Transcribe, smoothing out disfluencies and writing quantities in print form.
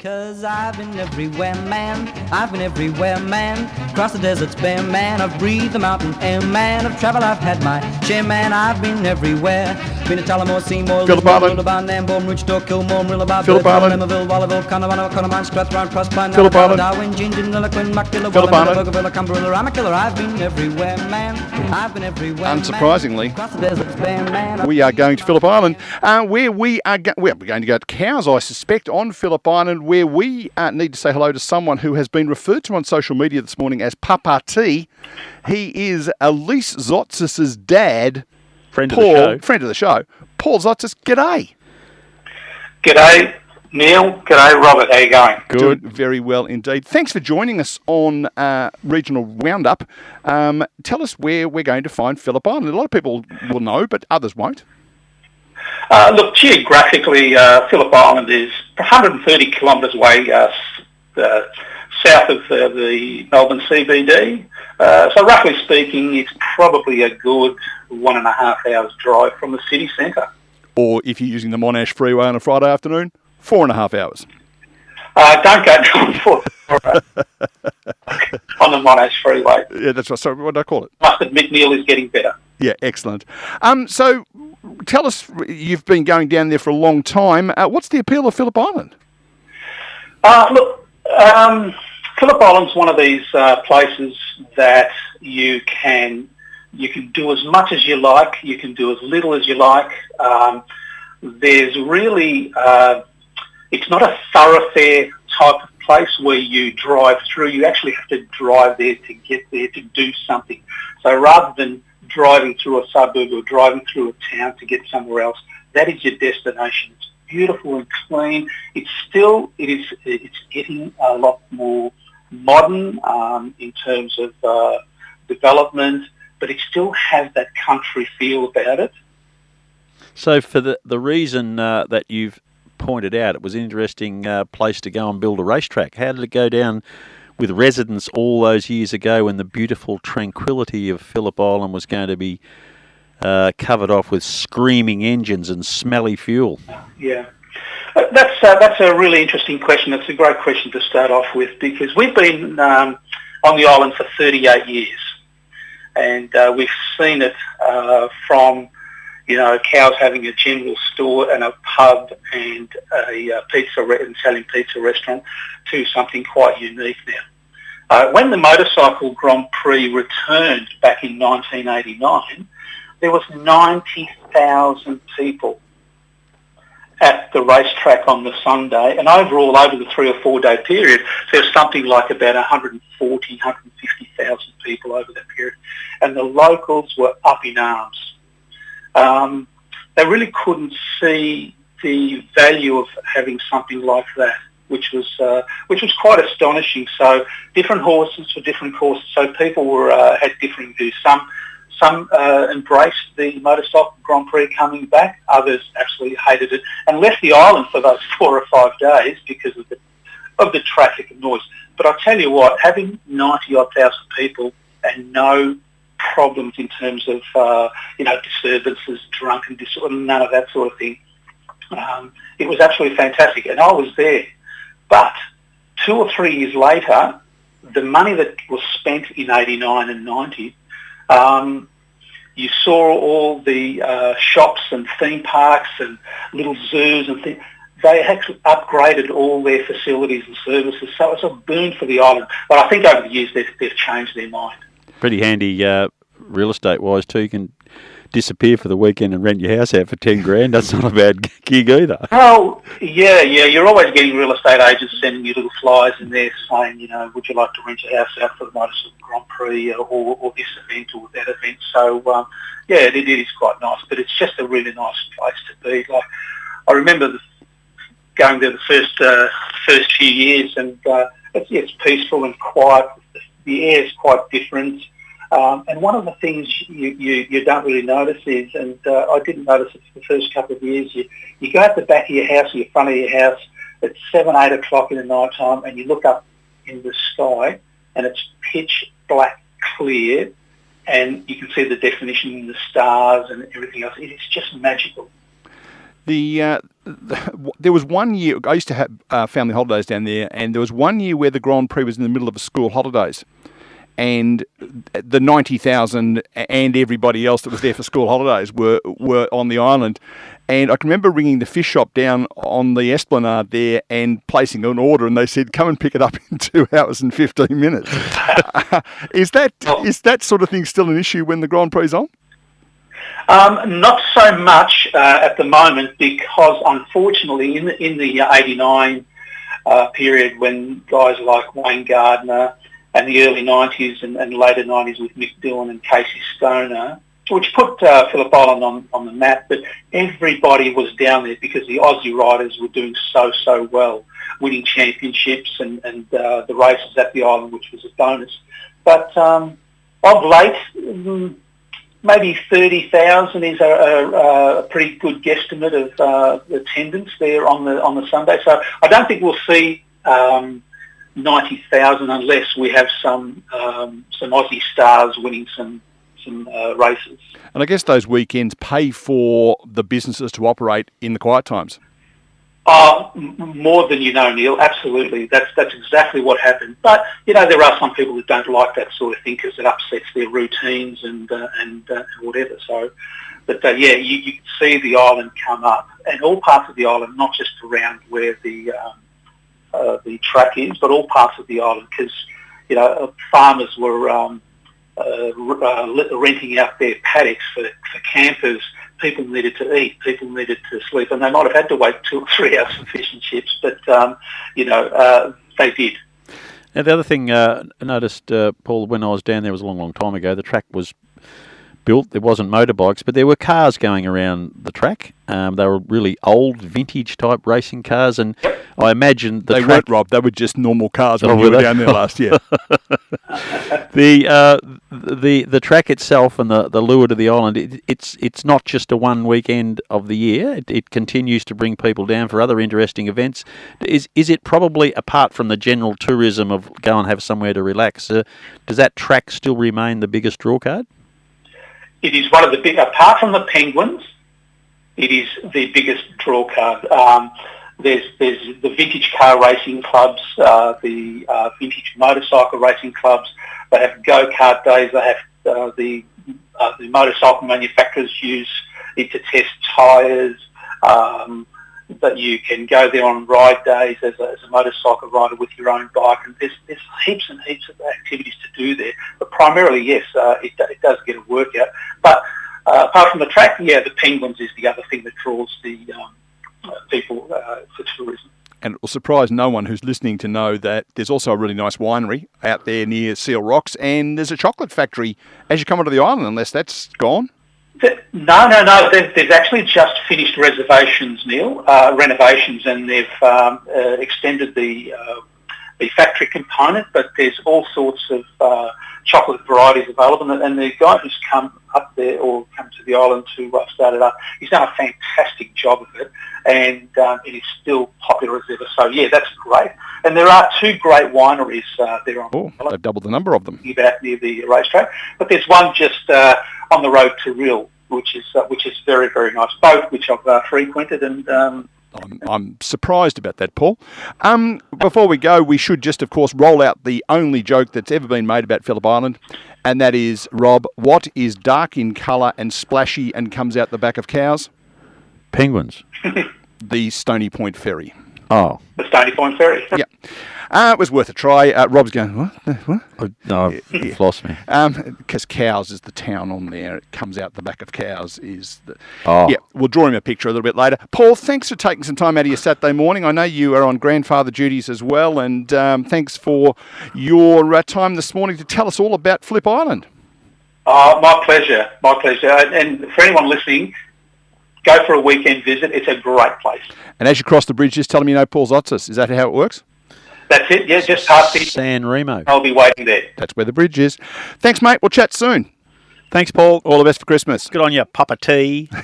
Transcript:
'Cause I've been everywhere, man. I've been everywhere, man. Across the deserts bare, man. I've breathed the mountain air, man. I've travelled, I've had my share, man. I've been everywhere. Been to Tullamore, Seymour, Phillip Island. Lismore, Nambour, Rochester, Kilmore, Rillabar, Phillip Island. Limmerville, Wallerville, Connemara, Connemara, Strathrown, Prospine, Phillip Island. Darwin, Gingin, Lilliquin, Muckilla, Phillip Island. Bougainville, Cumberland, Ramakiller. I've been everywhere, man. I've been everywhere, Unsurprisingly, man. Across the deserts bare, man. we are going to Phillip Island, where we're going to go to cows, I suspect, on Phillip Island, where we need to say hello to someone who has been referred to on social media this morning as Papa T. He is Elise Tzotzis' dad, Friend Paul, of the show. friend of the show. Paul Tzotzis, g'day. G'day, Neil. G'day, Robert. How you going? Good, very well indeed. Thanks for joining us on Regional Roundup. Tell us where we're going to find Phillip Island. A lot of people will know, but others won't. Look, geographically, Phillip Island is 130 kilometres away south of the Melbourne CBD. So roughly speaking, it's probably a good 1.5 hours drive from the city centre. Or if you're using the Monash Freeway on a Friday afternoon, 4.5 hours. Don't go on the Monash Freeway. Yeah, that's right. Sorry, what did I call it? Must admit, Neil is getting better. Yeah, excellent. So tell us, you've been going down there for a long time. What's the appeal of Phillip Island? Look, Phillip Island's one of these places that you can do as much as you like, you can do as little as you like. There's really, it's not a thoroughfare type of place where you drive through. You actually have to drive there to get there to do something. So rather than driving through a suburb or driving through a town to get somewhere else, that is your destination. It's beautiful and clean. It's getting a lot more modern in terms of development, but it still has that country feel about it. So for the reason that you've pointed out, it was an interesting place to go and build a racetrack. How did it go down with residents all those years ago when the beautiful tranquility of Phillip Island was going to be covered off with screaming engines and smelly fuel? Yeah. That's a really interesting question. It's a great question to start off with, because we've been on the island for 38 years, and we've seen it from cows having a general store and a pub and a Italian pizza restaurant to something quite unique now. When the motorcycle Grand Prix returned back in 1989, there was 90,000 people at the racetrack on the Sunday, and overall over the 3 or 4 day period there's something like about 150,000 people over that period, and the locals were up in arms. They really couldn't see the value of having something like that, which was quite astonishing. So different horses for different courses, so people had differing views. Some embraced the motorcycle Grand Prix coming back. Others absolutely hated it and left the island for those 4 or 5 days because of the traffic and noise. But I tell you what, having 90,000 people and no problems in terms of disturbances, drunken disorder, none of that sort of thing, it was absolutely fantastic, and I was there. But 2 or 3 years later, the money that was spent in 89 and 90, you saw all the shops and theme parks and little zoos and things. They actually upgraded all their facilities and services, so it's a boon for the island. But I think over the years they've changed their mind. Pretty handy real estate-wise too. You can disappear for the weekend and rent your house out for 10 grand. That's not a bad gig either. Oh, yeah. You're always getting real estate agents sending you little flyers in there saying, would you like to rent your house out for the motorcycle Grand Prix or this event or that event? So, it is quite nice, but it's just a really nice place to be. Like, I remember going there the first few years, and it's peaceful and quiet. The air is quite different. And one of the things you don't really notice is, and I didn't notice it for the first couple of years, you go out the back of your house or your front of your house at 7, 8 o'clock in the night time, and you look up in the sky and it's pitch black clear, and you can see the definition in the stars and everything else. It is just magical. The there was one year, I used to have family holidays down there, and there was one year where the Grand Prix was in the middle of a school holidays. And the 90,000 and everybody else that was there for school holidays were on the island. And I can remember ringing the fish shop down on the Esplanade there and placing an order, and they said, come and pick it up in 2 hours and 15 minutes. Is that sort of thing still an issue when the Grand Prix is on? Not so much at the moment, because unfortunately in the 89 period, when guys like Wayne Gardner and the early 90s and later 90s with Mick Dillon and Casey Stoner, which put Phillip Island on the map, but everybody was down there because the Aussie riders were doing so well, winning championships and the races at the island, which was a bonus. But of late, maybe 30,000 is a pretty good guesstimate of attendance there on the Sunday. So I don't think we'll see 90,000 unless we have some Aussie stars winning some races. And I guess those weekends pay for the businesses to operate in the quiet times. More than you know, Neil. Absolutely, that's exactly what happened. But there are some people that don't like that sort of thing because it upsets their routines and whatever. So, but you can see the island come up, and all parts of the island, not just around where the track is, but all parts of the island, because farmers were renting out their paddocks for campers. People needed to eat, people needed to sleep, and they might have had to wait 2 or 3 hours for fish and chips, but they did. Now, the other thing I noticed, Paul, when I was down there, was a long time ago, the track was built. There wasn't motorbikes, but there were cars going around the track. They were really old, vintage type racing cars, and I imagine they weren't, Rob. They were just normal cars when we were down there last year. The track itself and the lure to the island, it's not just a one weekend of the year. It continues to bring people down for other interesting events. Is it probably, apart from the general tourism of go and have somewhere to relax, does that track still remain the biggest draw card? It is one of the big, apart from the Penguins, it is the biggest draw card. There's the vintage car racing clubs, the vintage motorcycle racing clubs. They have go-kart days. They have the motorcycle manufacturers use it to test tyres. That you can go there on ride days as a motorcycle rider with your own bike, and there's heaps and heaps of activities to do there. But primarily, yes, it does get a workout. But apart from the track, the Penguins is the other thing that draws the people for tourism. And it will surprise no one who's listening to know that there's also a really nice winery out there near Seal Rocks, and there's a chocolate factory as you come onto the island, unless that's gone. No. They've actually just finished renovations, and they've extended the factory component, but there's all sorts of chocolate varieties available, and the guy who's come up there or come to the island to start it up, he's done a fantastic job of it, and it is still popular as ever. So that's great. And there are 2 great wineries there on the island. They've doubled the number of them. About near the racetrack, but there's one just on the road to Rhyl, which is very, very nice. Both which I've frequented, and I'm surprised about that, Paul. Before we go, we should just, of course, roll out the only joke that's ever been made about Phillip Island, and that is, Rob, what is dark in colour and splashy and comes out the back of cows? Penguins. The Stony Point Ferry. Oh. The Stony Point Ferry. Yeah. It was worth a try. Rob's going, what? Oh, no, you've lost me. Because Cows is the town on there. It comes out the back of Cows is the... Oh. Yeah, we'll draw him a picture a little bit later. Paul, thanks for taking some time out of your Saturday morning. I know you are on grandfather duties as well, and thanks for your time this morning to tell us all about Phillip Island. My pleasure. And for anyone listening, go for a weekend visit. It's a great place. And as you cross the bridge, just tell them you know Paul Tzotzis. Is that how it works? That's it, just past it. San Remo. I'll be waiting there. That's where the bridge is. Thanks, mate. We'll chat soon. Thanks, Paul. All the best for Christmas. Good on you, Papa T.